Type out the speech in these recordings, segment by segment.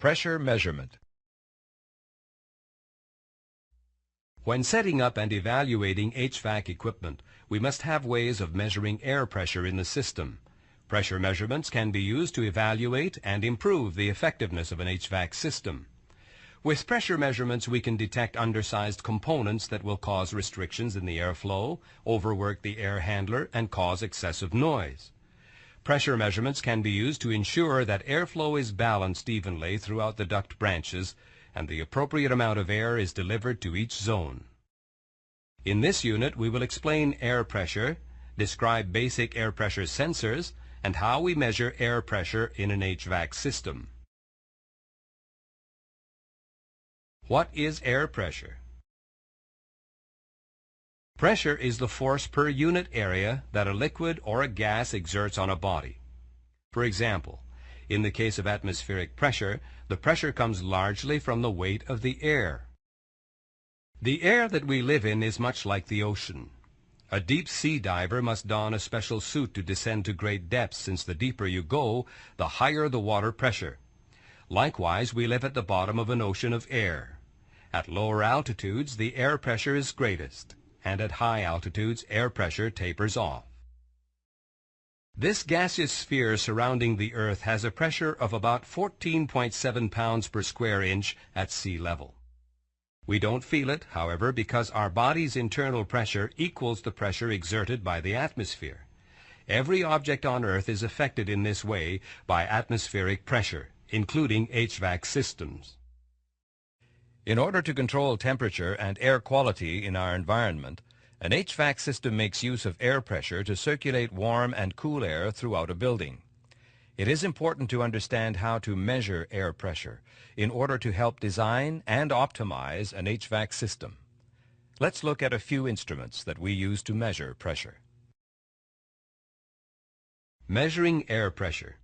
Pressure measurement. When setting up and evaluating HVAC equipment, we must have ways of measuring air pressure in the system. Pressure measurements can be used to evaluate and improve the effectiveness of an HVAC system. With pressure measurements, we can detect undersized components that will cause restrictions in the airflow, overwork the air handler, and cause excessive noise. Pressure measurements can be used to ensure that airflow is balanced evenly throughout the duct branches and the appropriate amount of air is delivered to each zone. In this unit, we will explain air pressure, describe basic air pressure sensors, and how we measure air pressure in an HVAC system. What is air pressure? Pressure is the force per unit area that a liquid or a gas exerts on a body. For example, in the case of atmospheric pressure, the pressure comes largely from the weight of the air. The air that we live in is much like the ocean. A deep sea diver must don a special suit to descend to great depths, since the deeper you go, the higher the water pressure. Likewise, we live at the bottom of an ocean of air. At lower altitudes, the air pressure is greatest, and at high altitudes, air pressure tapers off. This gaseous sphere surrounding the Earth has a pressure of about 14.7 pounds per square inch at sea level. We don't feel it, however, because our body's internal pressure equals the pressure exerted by the atmosphere. Every object on Earth is affected in this way by atmospheric pressure, including HVAC systems. In order to control temperature and air quality in our environment, an HVAC system makes use of air pressure to circulate warm and cool air throughout a building. It is important to understand how to measure air pressure in order to help design and optimize an HVAC system. Let's look at a few instruments that we use to measure pressure. Measuring air pressure.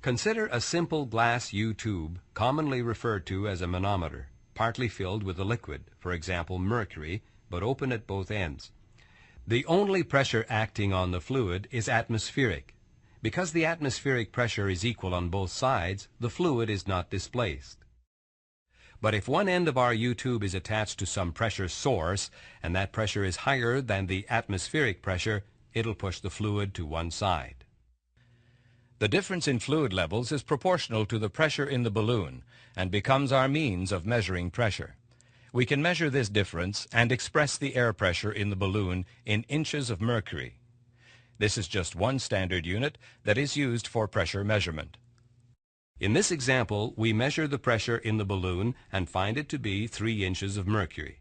Consider a simple glass U-tube, commonly referred to as a manometer, partly filled with a liquid, for example mercury, but open at both ends. The only pressure acting on the fluid is atmospheric. Because the atmospheric pressure is equal on both sides, the fluid is not displaced. But if one end of our U-tube is attached to some pressure source, and that pressure is higher than the atmospheric pressure, it'll push the fluid to one side. The difference in fluid levels is proportional to the pressure in the balloon and becomes our means of measuring pressure. We can measure this difference and express the air pressure in the balloon in inches of mercury. This is just one standard unit that is used for pressure measurement. In this example, we measure the pressure in the balloon and find it to be 3 inches of mercury.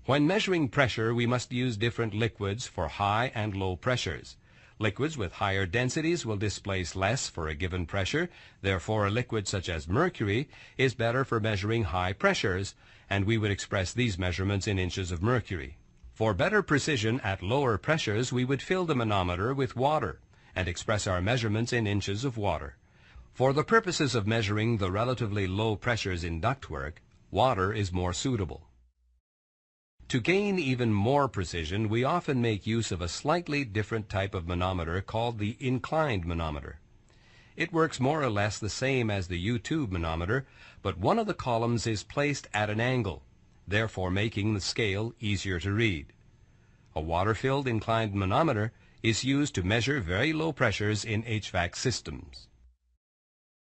When measuring pressure, we must use different liquids for high and low pressures. Liquids with higher densities will displace less for a given pressure. Therefore, a liquid such as mercury is better for measuring high pressures, and we would express these measurements in inches of mercury. For better precision at lower pressures, we would fill the manometer with water and express our measurements in inches of water. For the purposes of measuring the relatively low pressures in ductwork, water is more suitable. To gain even more precision, we often make use of a slightly different type of manometer called the inclined manometer. It works more or less the same as the U-tube manometer, but one of the columns is placed at an angle, therefore making the scale easier to read. A water-filled inclined manometer is used to measure very low pressures in HVAC systems.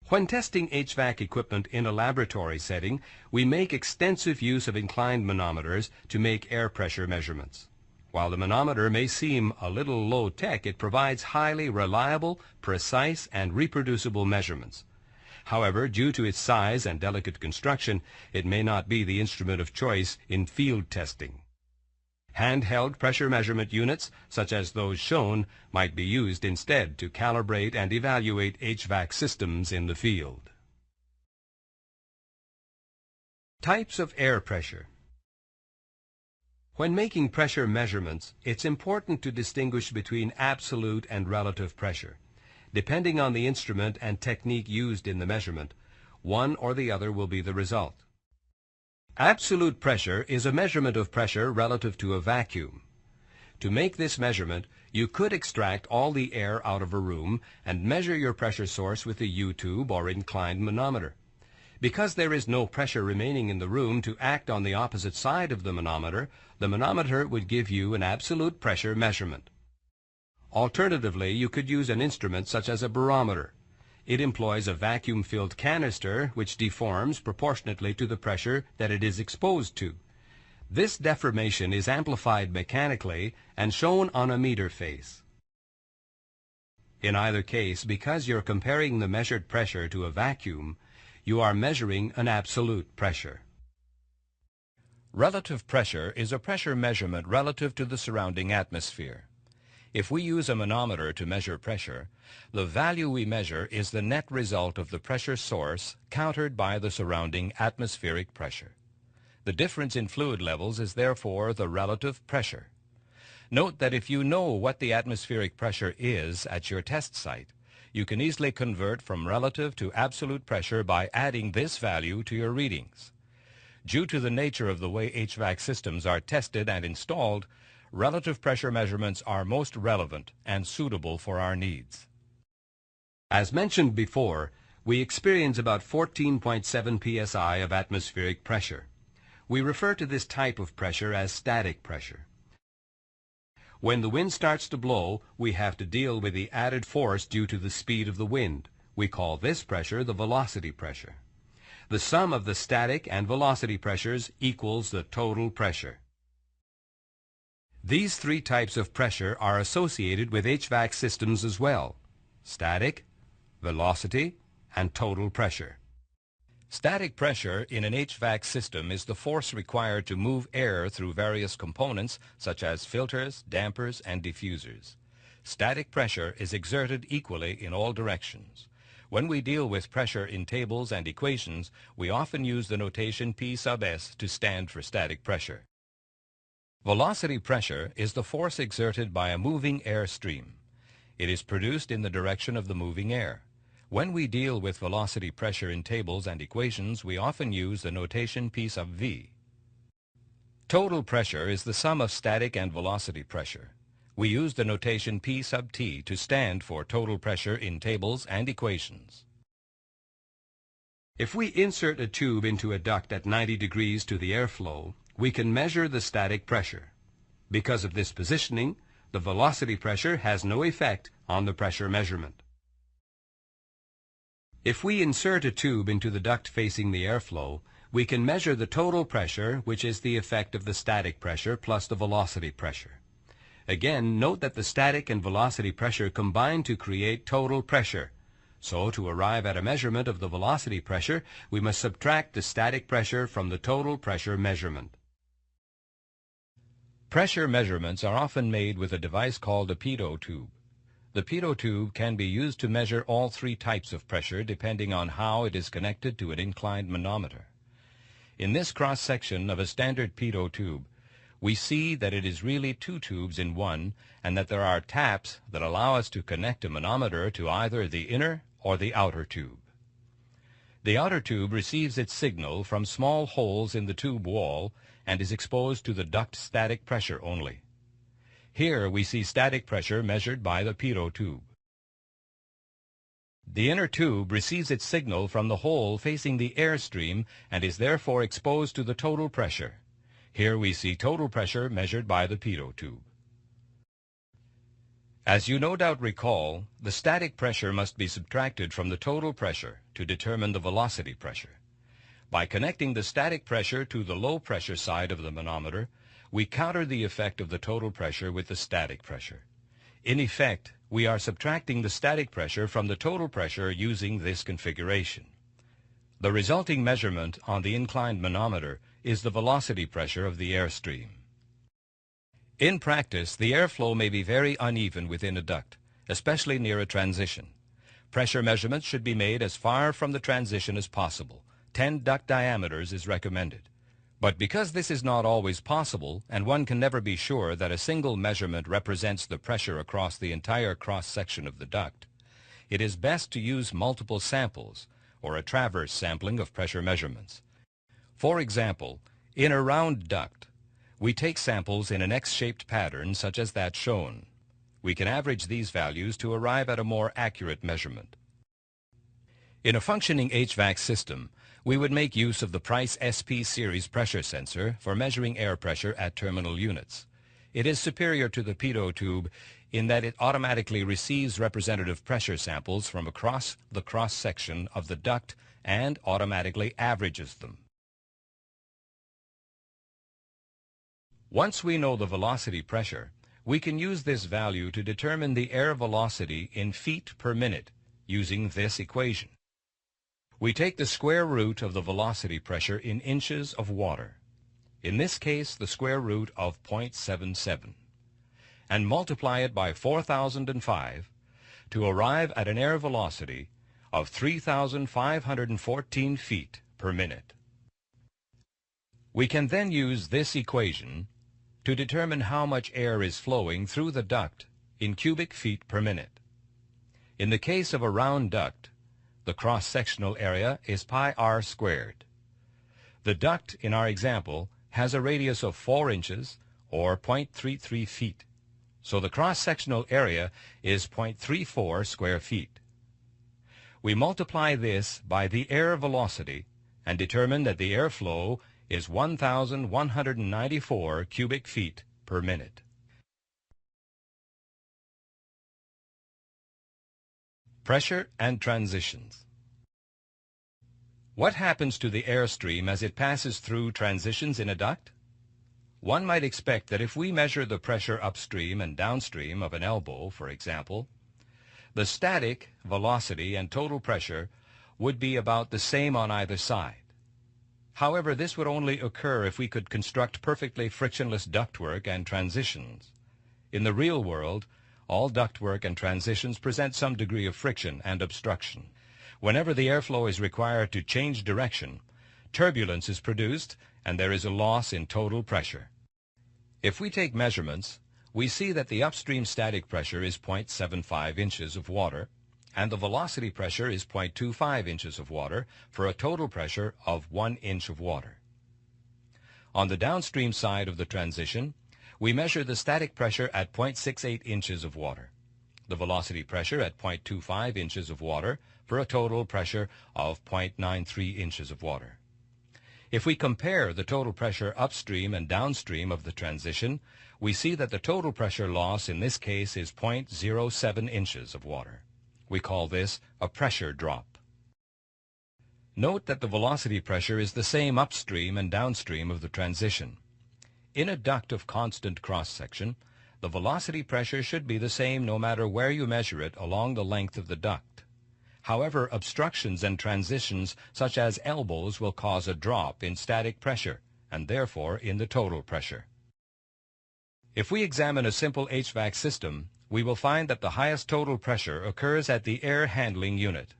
When testing HVAC equipment in a laboratory setting, we make extensive use of inclined manometers to make air pressure measurements. While the manometer may seem a little low-tech, it provides highly reliable, precise, and reproducible measurements. However, due to its size and delicate construction, it may not be the instrument of choice in field testing. Handheld pressure measurement units, such as those shown, might be used instead to calibrate and evaluate HVAC systems in the field. Types of air pressure. When making pressure measurements, it's important to distinguish between absolute and relative pressure. Depending on the instrument and technique used in the measurement, one or the other will be the result. Absolute pressure is a measurement of pressure relative to a vacuum. To make this measurement, You could extract all the air out of a room and measure your pressure source with a U-tube or inclined manometer. Because there is no pressure remaining in the room to act on the opposite side of the manometer would give you an absolute pressure measurement. Alternatively, you could use an instrument such as a barometer. It employs a vacuum-filled canister which deforms proportionately to the pressure that it is exposed to. This deformation is amplified mechanically and shown on a meter face. In either case, because you're comparing the measured pressure to a vacuum, you are measuring an absolute pressure. Relative pressure is a pressure measurement relative to the surrounding atmosphere. If we use a manometer to measure pressure, the value we measure is the net result of the pressure source countered by the surrounding atmospheric pressure. The difference in fluid levels is therefore the relative pressure. Note that if you know what the atmospheric pressure is at your test site, you can easily convert from relative to absolute pressure by adding this value to your readings. Due to the nature of the way HVAC systems are tested and installed, relative pressure measurements are most relevant and suitable for our needs. As mentioned before, we experience about 14.7 psi of atmospheric pressure. We refer to this type of pressure as static pressure. When the wind starts to blow, we have to deal with the added force due to the speed of the wind. We call this pressure the velocity pressure. The sum of the static and velocity pressures equals the total pressure. These three types of pressure are associated with HVAC systems as well: static, velocity, and total pressure. Static pressure in an HVAC system is the force required to move air through various components such as filters, dampers, and diffusers. Static pressure is exerted equally in all directions. When we deal with pressure in tables and equations, we often use the notation P sub S to stand for static pressure. Velocity pressure is the force exerted by a moving air stream. It is produced in the direction of the moving air. When we deal with velocity pressure in tables and equations, we often use the notation P sub V. Total pressure is the sum of static and velocity pressure. We use the notation P sub T to stand for total pressure in tables and equations. If we insert a tube into a duct at 90 degrees to the airflow, we can measure the static pressure. Because of this positioning, the velocity pressure has no effect on the pressure measurement. If we insert a tube into the duct facing the airflow, we can measure the total pressure, which is the effect of the static pressure plus the velocity pressure. Again, note that the static and velocity pressure combine to create total pressure. So, to arrive at a measurement of the velocity pressure, we must subtract the static pressure from the total pressure measurement. Pressure measurements are often made with a device called a pitot tube. The pitot tube can be used to measure all three types of pressure depending on how it is connected to an inclined manometer. In this cross-section of a standard pitot tube, we see that it is really two tubes in one, and that there are taps that allow us to connect a manometer to either the inner or the outer tube. The outer tube receives its signal from small holes in the tube wall and is exposed to the duct static pressure only. Here we see static pressure measured by the pitot tube. The inner tube receives its signal from the hole facing the airstream and is therefore exposed to the total pressure. Here we see total pressure measured by the pitot tube. As you no doubt recall, the static pressure must be subtracted from the total pressure to determine the velocity pressure. By connecting the static pressure to the low pressure side of the manometer, we counter the effect of the total pressure with the static pressure. In effect, we are subtracting the static pressure from the total pressure using this configuration. The resulting measurement on the inclined manometer is the velocity pressure of the airstream. In practice, the airflow may be very uneven within a duct, especially near a transition. Pressure measurements should be made as far from the transition as possible. 10 duct diameters is recommended. But because this is not always possible, and one can never be sure that a single measurement represents the pressure across the entire cross-section of the duct, it is best to use multiple samples, or a traverse sampling of pressure measurements. For example, in a round duct, we take samples in an X-shaped pattern such as that shown. We can average these values to arrive at a more accurate measurement. In a functioning HVAC system, we would make use of the Price SP series pressure sensor for measuring air pressure at terminal units. It is superior to the pitot tube in that it automatically receives representative pressure samples from across the cross-section of the duct and automatically averages them. Once we know the velocity pressure, we can use this value to determine the air velocity in feet per minute using this equation. We take the square root of the velocity pressure in inches of water, in this case the square root of 0.77, and multiply it by 4,005 to arrive at an air velocity of 3,514 feet per minute. We can then use this equation to determine how much air is flowing through the duct in cubic feet per minute. In the case of a round duct, the cross-sectional area is pi r squared. The duct in our example has a radius of 4 inches or 0.33 feet, so the cross-sectional area is 0.34 square feet. We multiply this by the air velocity and determine that the airflow is 1,194 cubic feet per minute. Pressure and transitions. What happens to the airstream as it passes through transitions in a duct? One might expect that if we measure the pressure upstream and downstream of an elbow, for example, the static, velocity, and total pressure would be about the same on either side. However, this would only occur if we could construct perfectly frictionless ductwork and transitions. In the real world, all ductwork and transitions present some degree of friction and obstruction. Whenever the airflow is required to change direction, turbulence is produced and there is a loss in total pressure. If we take measurements, we see that the upstream static pressure is 0.75 inches of water and the velocity pressure is 0.25 inches of water for a total pressure of 1 inch of water. On the downstream side of the transition, we measure the static pressure at 0.68 inches of water, the velocity pressure at 0.25 inches of water for a total pressure of 0.93 inches of water. If we compare the total pressure upstream and downstream of the transition, we see that the total pressure loss in this case is 0.07 inches of water. We call this a pressure drop. Note that the velocity pressure is the same upstream and downstream of the transition. In a duct of constant cross-section, the velocity pressure should be the same no matter where you measure it along the length of the duct. However, obstructions and transitions such as elbows will cause a drop in static pressure and therefore in the total pressure. If we examine a simple HVAC system, we will find that the highest total pressure occurs at the air handling unit.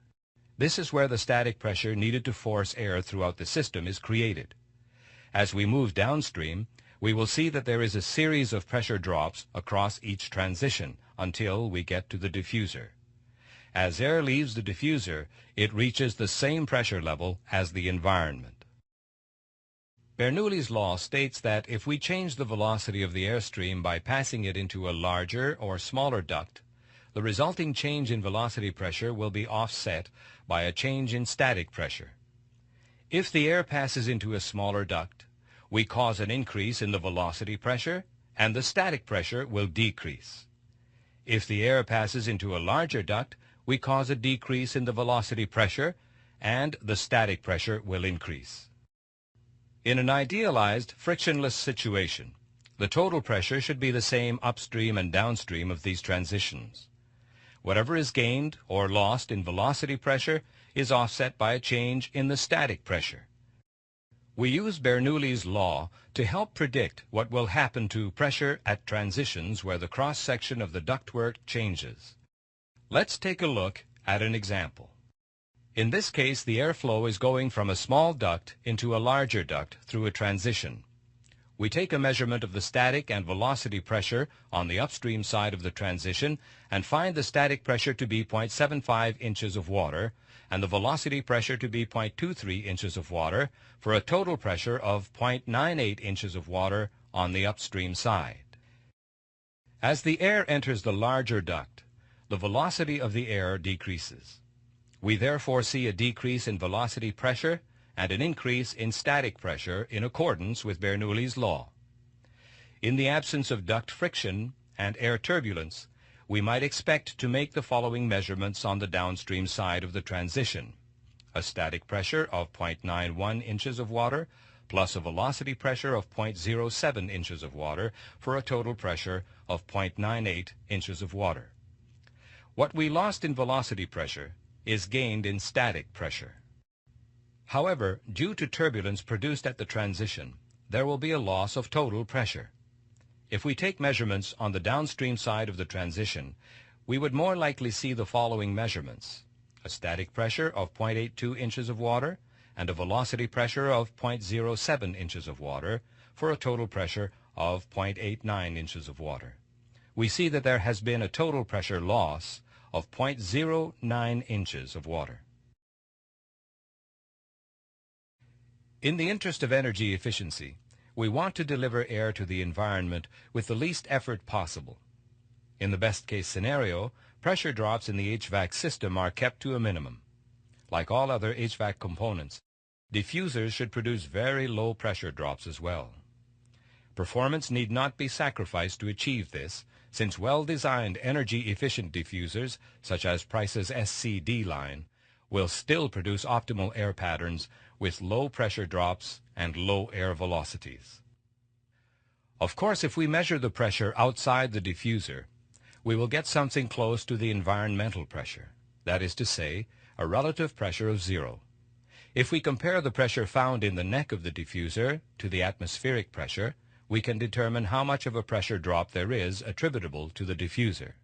This is where the static pressure needed to force air throughout the system is created. As we move downstream, we will see that there is a series of pressure drops across each transition until we get to the diffuser. As air leaves the diffuser, it reaches the same pressure level as the environment. Bernoulli's law states that if we change the velocity of the airstream by passing it into a larger or smaller duct, the resulting change in velocity pressure will be offset by a change in static pressure. If the air passes into a smaller duct, we cause an increase in the velocity pressure and the static pressure will decrease. If the air passes into a larger duct, we cause a decrease in the velocity pressure and the static pressure will increase. In an idealized frictionless situation, the total pressure should be the same upstream and downstream of these transitions. Whatever is gained or lost in velocity pressure is offset by a change in the static pressure. We use Bernoulli's law to help predict what will happen to pressure at transitions where the cross-section of the ductwork changes. Let's take a look at an example. In this case, the airflow is going from a small duct into a larger duct through a transition. We take a measurement of the static and velocity pressure on the upstream side of the transition and find the static pressure to be 0.75 inches of water and the velocity pressure to be 0.23 inches of water for a total pressure of 0.98 inches of water on the upstream side. As the air enters the larger duct, the velocity of the air decreases. We therefore see a decrease in velocity pressure and an increase in static pressure in accordance with Bernoulli's law. In the absence of duct friction and air turbulence, we might expect to make the following measurements on the downstream side of the transition: a static pressure of 0.91 inches of water plus a velocity pressure of 0.07 inches of water for a total pressure of 0.98 inches of water. What we lost in velocity pressure is gained in static pressure. However, due to turbulence produced at the transition, there will be a loss of total pressure. If we take measurements on the downstream side of the transition, we would more likely see the following measurements: a static pressure of 0.82 inches of water and a velocity pressure of 0.07 inches of water for a total pressure of 0.89 inches of water. We see that there has been a total pressure loss of 0.09 inches of water. In the interest of energy efficiency, we want to deliver air to the environment with the least effort possible. In the best-case scenario, pressure drops in the HVAC system are kept to a minimum. Like all other HVAC components, diffusers should produce very low pressure drops as well. Performance need not be sacrificed to achieve this, since well-designed energy-efficient diffusers, such as Price's SCD line, will still produce optimal air patterns with low pressure drops and low air velocities. Of course, if we measure the pressure outside the diffuser, we will get something close to the environmental pressure, that is to say, a relative pressure of 0. If we compare the pressure found in the neck of the diffuser to the atmospheric pressure, we can determine how much of a pressure drop there is attributable to the diffuser.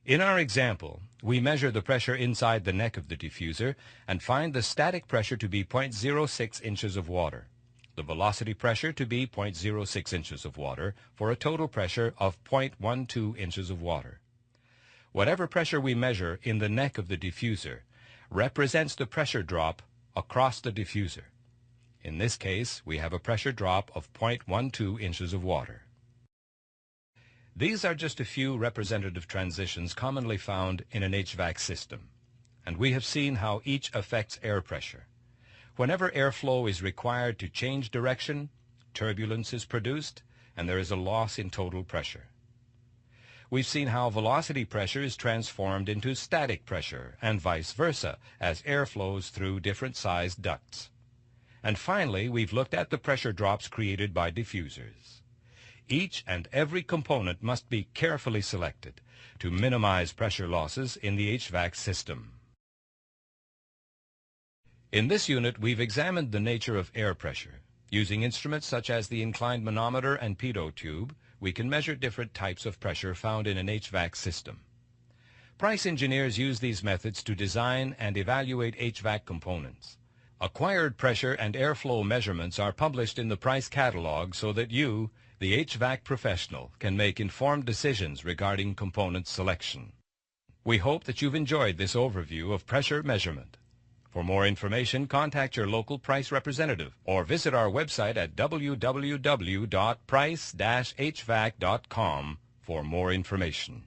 In our example, we measure the pressure inside the neck of the diffuser and find the static pressure to be 0.06 inches of water, the velocity pressure to be 0.06 inches of water, for a total pressure of 0.12 inches of water. Whatever pressure we measure in the neck of the diffuser represents the pressure drop across the diffuser. In this case, we have a pressure drop of 0.12 inches of water. These are just a few representative transitions commonly found in an HVAC system, and we have seen how each affects air pressure. Whenever airflow is required to change direction, turbulence is produced, and there is a loss in total pressure. We've seen how velocity pressure is transformed into static pressure, and vice versa, as air flows through different sized ducts. And finally, we've looked at the pressure drops created by diffusers. Each and every component must be carefully selected to minimize pressure losses in the HVAC system. In this unit, we've examined the nature of air pressure. Using instruments such as the inclined manometer and pitot tube, we can measure different types of pressure found in an HVAC system. Price engineers use these methods to design and evaluate HVAC components. Acquired pressure and airflow measurements are published in the Price catalog so that you, the HVAC professional, can make informed decisions regarding component selection. We hope that you've enjoyed this overview of pressure measurement. For more information, contact your local Price representative or visit our website at www.price-hvac.com for more information.